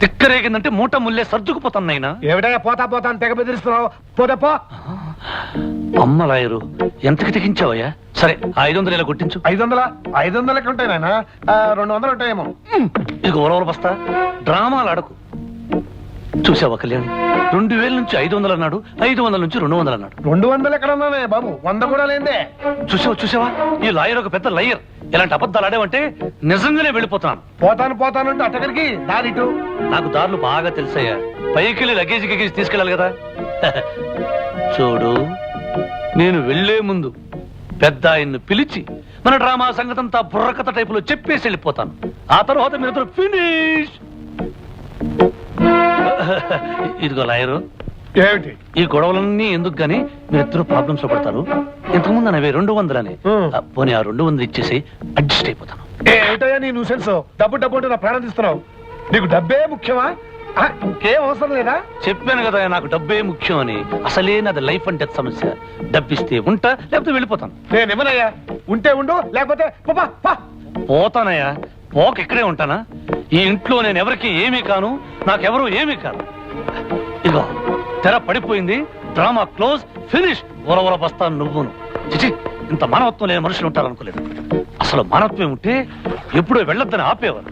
తిక్కరేగిందంటే మూట ముల్లే సర్దుకుపోతాను నైనా. ఏమిటయ్యా పోతా పోతా అని తెగ బెదిరిస్తున్నావు? పోదపో. అమ్మ లాయరు, ఎంతకి తెగించావయ్యా? సరే 500 ఇలా కొట్టించు. 500 ఉంటాయి నాయన, 200 ఉంటాయేమో. ఇదిగో ఉలవల బస్తా. డ్రామాలు ఆడకు. చూసావా కళ్యాణి, 2000 నుంచి 500 అన్నాడు, 500 నుంచి 200 అన్నాడు. 200 ఎక్కడ ఉన్నానే బాబు, 100 కూడా లేదే. చూసావా ఈ లాయర్ ఒక పెద్ద లయర్. ఇలాంటి అబద్ధాలు ఆడేవంటే నిజంగానే వెళ్ళిపోతున్నాను. పోతాను అంటే అట్టగలికి దారిటు. నాకు దారులు బాగా తెలుసయ్యా. పైకి లగేజ్ తీసుకెళ్ళాలి కదా. చూడు, నేను వెళ్లే ముందు పెద్ద ఆయన్ను పిలిచి మన డ్రామా సంగతంతా బుర్రకథ టైపులో చెప్పేసి వెళ్ళిపోతాను. ఆ తర్వాత మీరిద్దరు ఫినిష్. ఇదిగో లాయరు, ఏమిటి ఈ గొడవలన్నీ ఎందుకు గానీ మీరిద్దరు ప్రాబ్లమ్స్ లో పడతారు. ఇంతకుముందు అనేవి 200 అని. పోనీ ఆ 200 ఇచ్చేసి అడ్జస్ట్ అయిపోతాను. ఏమిటయ్యా నీ న్యూసెన్స్? డబ్బు డబ్బు అంటే నా ప్రాణం తీస్తున్నావు. నీకు డబ్బే ముఖ్యమా? ఇంకేం అవసరం లేదా? చెప్పాను కదా నాకు డబ్బే ముఖ్యం అని. అసలే నాది లైఫ్ అండ్ డెత్ సమస్య. డబ్బిస్తే ఉంటా, లేకపోతే వెళ్ళిపోతాను. నేను ఇవ్వనయ్యా. ఉంటే ఉండు, లేకపోతే పోతానయ్యా. పోక ఇక్కడే ఉంటానా? ఈ ఇంట్లో నేను ఎవరికి ఏమీ కాను, నాకెవరు ఏమీ కాను. ఇదిగో తెర పడిపోయింది, డ్రామా క్లోజ్, ఫినిష్. ఊరవర బస్తాను నువ్వును. చిచి, ఇంత మానవత్వం లేని మనుషులు ఉంటారు అనుకోలేదు. అసలు మానవత్వం ఉంటే ఎప్పుడో వెళ్ళొద్దని ఆపేవారు.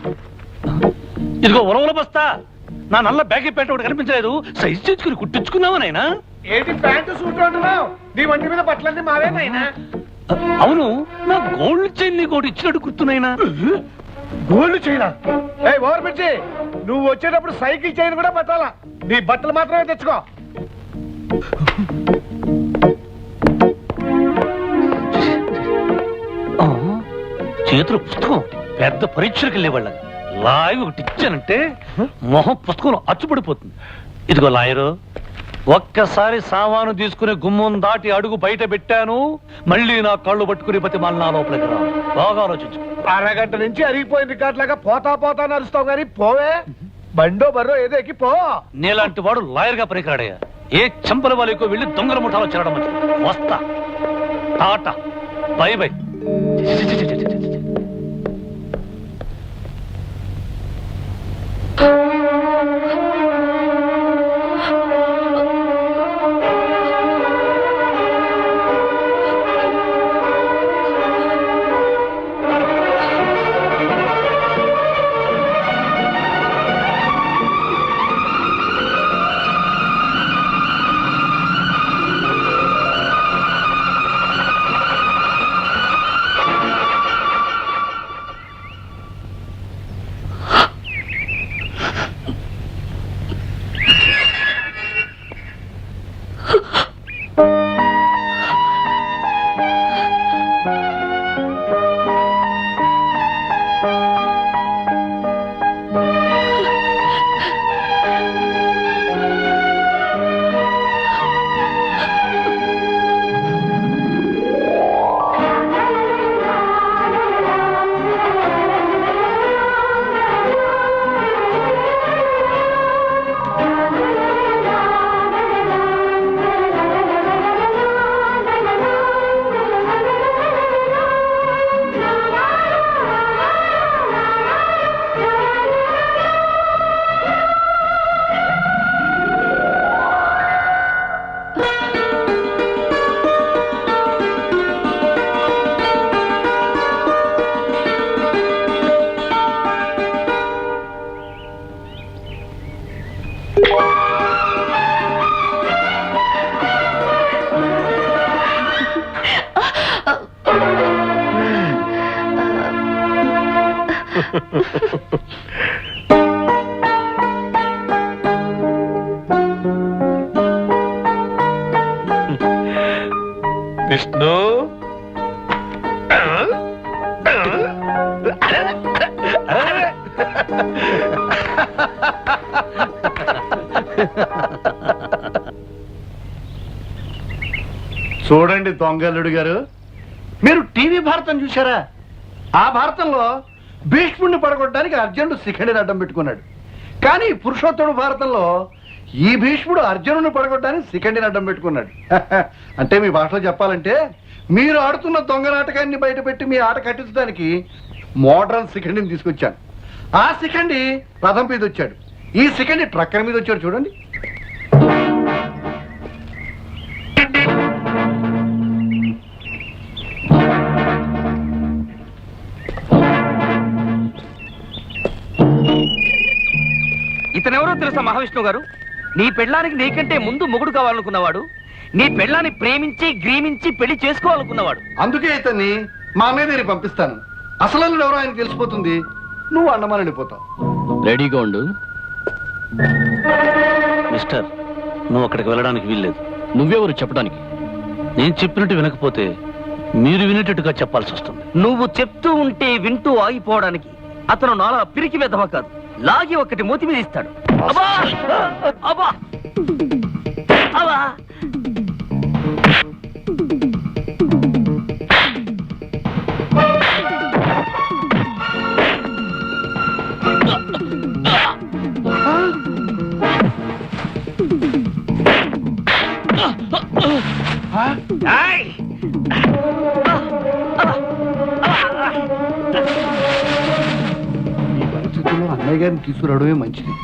ఇదిగో ఉరవల బస్తా, నా నల్ల బ్యాగీ ప్యాంట్ ఒకటి కనిపించలేదు, సైజ్ చేసుకుని కుట్టించుకున్నావా నాయనా? ఏంటి ప్యాంటు సూట్ అంటున్నావు? నీ వంటి మీద బట్టలన్నీ మావేనాయినా? అవును, నా గోల్డ్ చైన్ నీకు ఒకటి ఇచ్చినట్టు గుర్తున్నాయినా? Gold China? ఓవర్ పిచ్చి, నువ్వు వచ్చేటప్పుడు సైకిల్ చైన్ కూడా పట్టాలా? నీ బట్టలు మాత్రమే తెచ్చుకో. చేతులు పుస్తకం పెద్ద పరీక్షలకు వెళ్ళేవాళ్ళ లాయ్ ఒకటి ఇచ్చానంటే మొహం పుస్తకంలో అచ్చుపడిపోతుంది. ఇదిగో లాయరు, ఒక్కసారి సామాను తీసుకుని గుమ్మం దాటి అడుగు బయట పెట్టాను, మళ్ళీ నా కళ్ళు పట్టుకుని ప్రతి మళ్ళా లోపలికి రా. బాగా ఆలోచించు. అరగంట నుంచి అరిగిపోయిన రికార్డ్ లాగా పోతా పోతా నడుస్తావు కానీ పోవే. బండో బర్రో ఏదో ఎక్కి పో. నీలాంటి వాడు లాయర్ గా పనికిరాడయ్యా. ఏ చంపల వాళ్ళకో వెళ్ళి దొంగల ముఠాలో చేరడం మంచిది. వస్తా, టాటా, బై బై. విష్ణు, చూడండి దొంగల్లుడు గారు, మీరు టీవీ భారతం చూశారా? ఆ భారతంలో భీష్ముడిని పడగొట్టడానికి అర్జునుడు శిఖండిని అడ్డం పెట్టుకున్నాడు. కానీ పురుషోత్తముడు భారతంలో ఈ భీష్ముడు అర్జునుడిని పడగొట్టడానికి శిఖండిని అడ్డం పెట్టుకున్నాడు. అంటే మీ భాషలో చెప్పాలంటే మీరు ఆడుతున్న దొంగ నాటకాన్ని బయటపెట్టి మీ ఆట కట్టించడానికి మోడ్రన్ శిఖండిని తీసుకొచ్చాను. ఆ శిఖండి రథం మీద వచ్చాడు, ఈ శిఖండి ట్రక్కర్ మీద వచ్చాడు. చూడండి. ఇతనెవరో తెలుసా మహావిష్ణు గారు? నీ పెళ్ళానికి నీకంటే ముందు మొగుడు కావాలనుకున్నవాడు, నీ పెళ్ళాన్ని ప్రేమించి గ్రీమించి పెళ్లి చేసుకోవాలనుకున్నవాడు. అందుకే ఇతన్ని మా అన్నయ్య దగ్గరికి పంపిస్తాను. అసలు ఎవరో ఆయన తెలిసిపోతుంది, నువ్వు అండమాన్ వెళ్ళిపోతావు. రెడీగా ఉండు. మిస్టర్, నువ్వు అక్కడికి వెళ్ళడానికి వీల్లేదు. నువ్వెవరు చెప్పడానికి? నేను చెప్పినట్టు వినకపోతే మీరు వినేటట్టుగా చెప్పాల్సి వస్తుంది. నువ్వు చెప్తూ ఉంటే వింటూ ఆగిపోవడానికి అతను నాలా పిరికి వెదవ కాదు, లాగి ఒక్కటి మూతి మీద ఇస్తాడు. అబ్బా! అబ్బా! అబ్బా! ఈ పరిస్థితుల్లో అన్నయ్య గారిని తీసుకురావడమే మంచిది.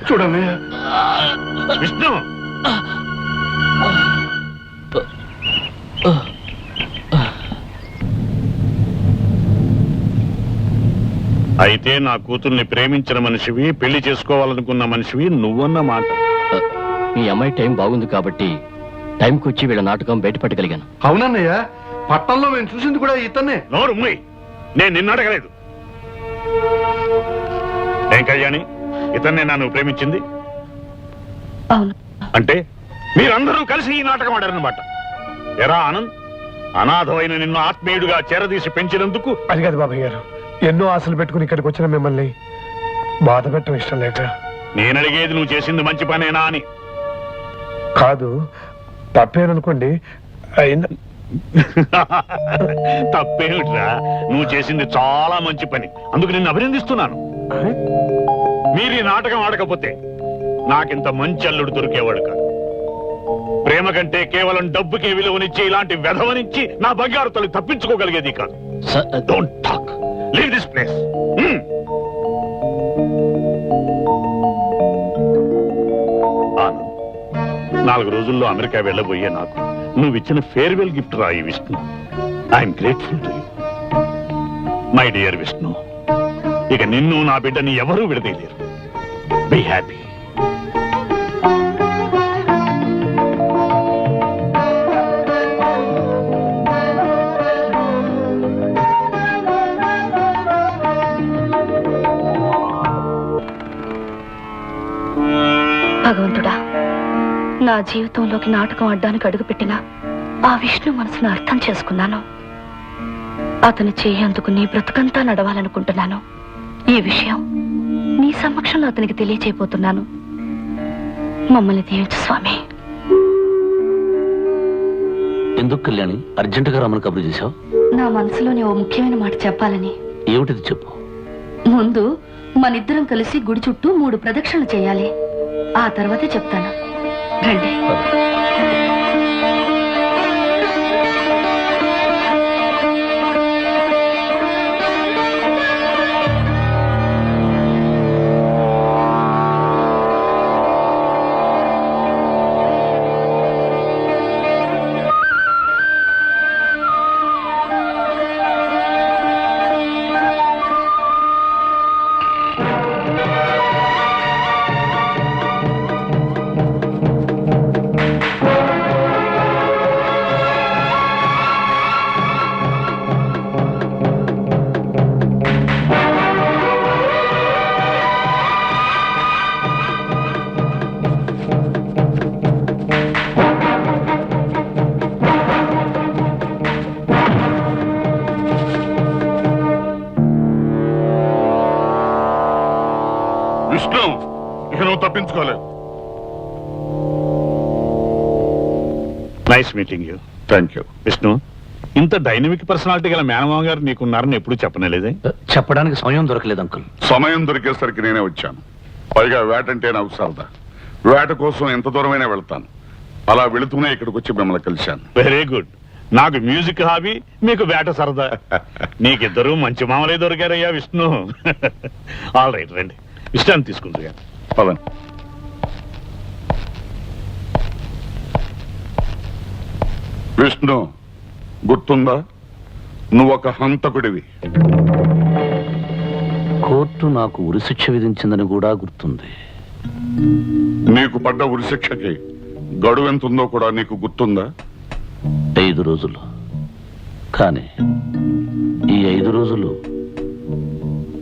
చూడన్నయ్య, విష్ణు అయితే నా కూతుర్ని ప్రేమించిన మనిషివి, పెళ్లి చేసుకోవాలనుకున్న మనిషివి నువ్వన్న మాట. మీ అమ్మాయి టైం బాగుంది కాబట్టి టైంకి వచ్చి వీళ్ళ నాటకం బయటపడగలిగాను. అవునన్నయ్య, పట్టణంలో మేము చూసింది కూడా ఇతన్నే. నోరు మూయ్, నేను నిన్ను అడగలేదు. ఏం కళ్యాణి, ఇతన్నే నన్ను ప్రేమించింది? అవును. అంటే మీరందరూ కలిసి ఈ నాటకం ఆడారన్నమాట. ఎరా ఆనంద్, అనాథమైన నిన్ను ఆత్మీయుడిగా చేరదీసి పెంచినందుకు. అది కాదు బాబాయ్ గారు, ఎన్నో ఆశలు పెట్టుకుని ఇక్కడికి వచ్చిన మిమ్మల్ని బాధ పెట్టడం ఇష్టం లేక. నేను అడిగేది నువ్వు చేసింది మంచి పనేనా అని. కాదు, తప్పేననుకోండి. తప్పేమిట్రా, నువ్వు చేసింది చాలా మంచి పని, అందుకు నిన్ను అభినందిస్తున్నాను. మీరు ఈ నాటకం ఆడకపోతే నాకింత మంచి అల్లుడు దొరికేవాడు కాదు. ప్రేమ కంటే కేవలం డబ్బుకే విలువనిచ్చి ఇలాంటి వెధవనిచ్చి నా బంగారు తల్లి తప్పించుకోగలిగేది కాదు. Don't talk, leave this place. Anand, 4 రోజుల్లో అమెరికా వెళ్ళబోయే నాకు నువ్వు ఇచ్చిన ఫేర్వెల్ గిఫ్ట్ రా ఈ Vishnu. I'm grateful to you my dear Vishnu. ఇక నిన్ను నా బిడ్డని ఎవరూ విడదీయలేరు. Be happy. భగవంతుడా, నా జీవితంలోకి నాటకం ఆడడానికి అడుగుపెట్టిన ఆ విష్ణు మనసును అర్థం చేసుకున్నాను. అతను చేయందుకు నీ బ్రతుకంతా నడవాలనుకుంటున్నాను. ఈ విషయం నీ సమక్షంలో అతనికి తెలియచేయబోతున్నాను. మమ్మల్ని దీవించు స్వామి. ఎందుకు కళ్యాణి అర్జెంటుగా రమ్మని కబురు చేశావు? నా మనసులోని ఓ ముఖ్యమైన మాట చెప్పాలని. ఏమిటిది చెప్పు. ముందు మనిద్దరం కలిసి గుడి చుట్టూ 3 ప్రదక్షిణలు చేయాలి. ఆ తర్వాతే చెప్తాను. రండి. తలుచుకోలేదు. Nice meeting you. Thank you. Vishnu, ఇంత డైనమిక్ పర్సనాలిటీ గల మేనమామ గారు నీకున్నారని ఎప్పుడు చెప్పనేలేదే? చెప్పడానికి సమయం దొరకలేదు అంకుల్. సమయం దొరికేసరికి నేనే వచ్చాను. పైగా వేటంటే నాకు సరదా. వేట కోసం ఎంత దూరమైనా వెళ్తాను. అలా వెళుతూనే ఇక్కడికి వచ్చి మిమ్మల్ని కలిశాను. Very good. నాకు మ్యూజిక్ హాబీ, మీకు వేట సరదా. నీకిద్దరూ మంచి మామలే దొరికారయ్యా విష్ణు. ఆల్ రైట్, రండి విశ్రాంతి తీసుకుంటా. పదండి. విష్ణు, గుర్తుందా? నువ్వొక హంతకుడివి. కోర్టు నాకు ఉరిశిక్ష విధించిందని కూడా గుర్తుంది. నీకు పడ్డ ఉరిశిక్షకి గడువు ఎంత ఉందో కూడా నీకు గుర్తుందా? 5 రోజులు. కానీ ఈ 5 రోజులు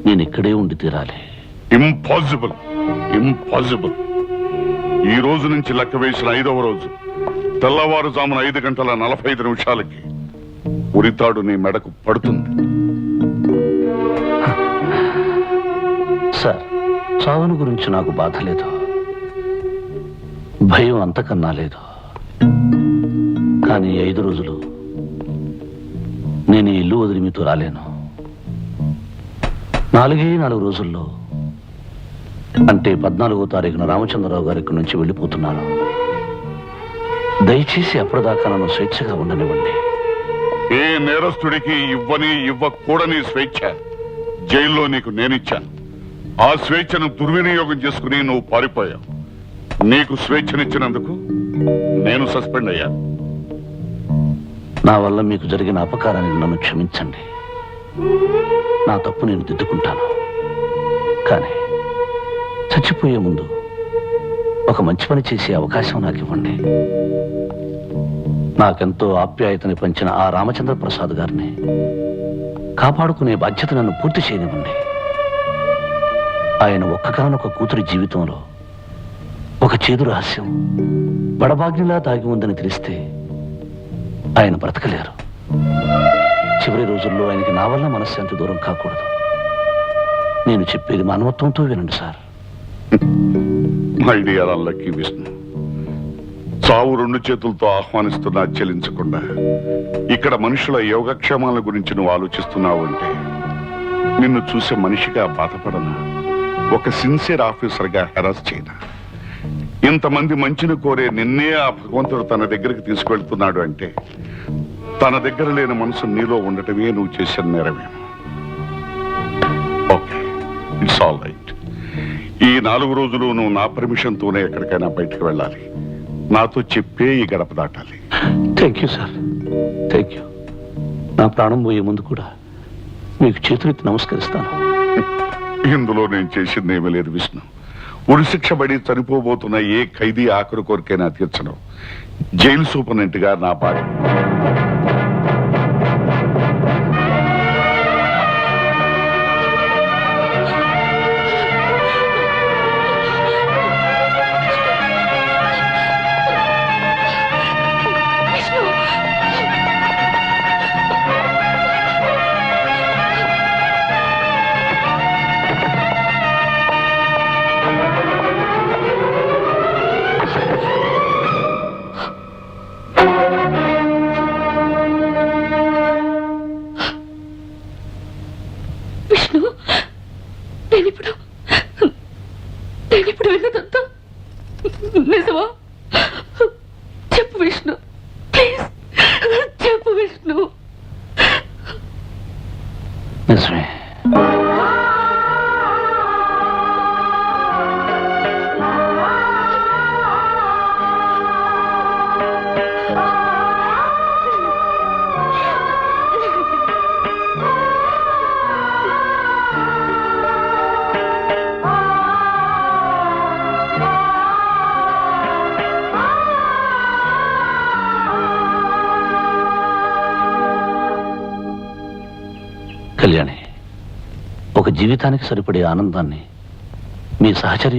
నేను ఇక్కడే ఉండి తీరాలి. Impossible, impossible. ఈ రోజు నుంచి లెక్క వేసిన 5వ రోజు తెల్లవారుజామున 5:45 ఉరితాడు నీ మెడకు పడుతుంది. సార్, చావును గురించి నాకు బాధ లేదు, భయం అంతకన్నా లేదు. కానీ 5 రోజులు నేను ఈ ఇల్లు వదిలి మీతో రాలేను. 4 రోజుల్లో, అంటే 14వ తారీఖున రామచంద్రరావు గారి ఇక్కడి నుంచి వెళ్ళిపోతున్నాను. దయచేసి అప్పటిదాకా నన్ను స్వేచ్ఛగా ఉండనివ్వండి. ఏ నేరస్తుడికి ఇవ్వకూడని స్వేచ్ఛ జైల్లో నీకు నేనిచ్చాను. ఆ స్వేచ్ఛను దుర్వినియోగం చేసుకుని నువ్వు పారిపోయావు. నీకు స్వేచ్ఛనిచ్చినందుకు నేను సస్పెండ్ అయ్యాను. నా వల్ల మీకు జరిగిన అపకారాన్ని నన్ను క్షమించండి. నా తప్పు నేను దిద్దుకుంటాను. కానీ చచ్చిపోయే ముందు ఒక మంచి పని చేసే అవకాశం నాకు ఇవ్వండి. నాకెంతో ఆప్యాయతని పంచిన ఆ రామచంద్ర ప్రసాద్ గారిని కాపాడుకునే బాధ్యత నన్ను పూర్తి చేయనివ్వండి. ఆయన ఒక్కగానొక కూతురి జీవితంలో ఒక చేదు రహస్యం బడబాగ్నిలా దాగి ఉందని తెలిస్తే ఆయన బ్రతకలేరు. చివరి రోజుల్లో ఆయనకి నా వల్ల మనశ్శాంతి దూరం కాకూడదు. నేను చెప్పేది మానవత్వంతో వినండి sir. My dear unlucky Vishnu, చావు 2 చేతులతో ఆహ్వానిస్తున్నా చెల్లించకుండా ఇక్కడ మనుషుల యోగక్షేమాల గురించి నువ్వు ఆలోచిస్తున్నావు అంటే నిన్ను చూసే మనిషిగా బాధపడనా? ఒక సిన్సియర్ ఆఫీసర్గా హెరాస్ చేయనా? ఇంతమంది మంచిని కోరే నిన్నే ఆ భగవంతుడు తన దగ్గరికి తీసుకెళ్తున్నాడు అంటే తన దగ్గర లేని మనసు నీలో ఉండటమే నువ్వు చేసిన నేరమేమో. Okay, it's all right. ఈ 4 రోజులు నువ్వు నా పర్మిషన్తోనే ఎక్కడికైనా బయటకు వెళ్ళాలి. నాతో చెప్పే ఈ గడప దాటాలి. Thank you sir, thank you. నా ప్రాణం పోయే ముందు కూడా మీకు చేతులెత్తి నమస్కరిస్తాను. ఇందులో నేను చేసింది ఏమీ లేదు విష్ణు. ఉరిశిక్ష పడి చనిపోబోతున్న ఏ ఖైదీ ఆఖరి కోరికైనా తీర్చడం జైలు సూపరింటెండెంట్ గా నా బాధ్యత. నేనిప్పుడు విన్నదంతా నిజమా? చెప్పు విష్ణు, ప్లీజ్ చెప్పు విష్ణు. నిజమే. కళ్యాణి, ఒక జీవితానికి సరిపడే ఆనందాన్ని మీ సహచర్య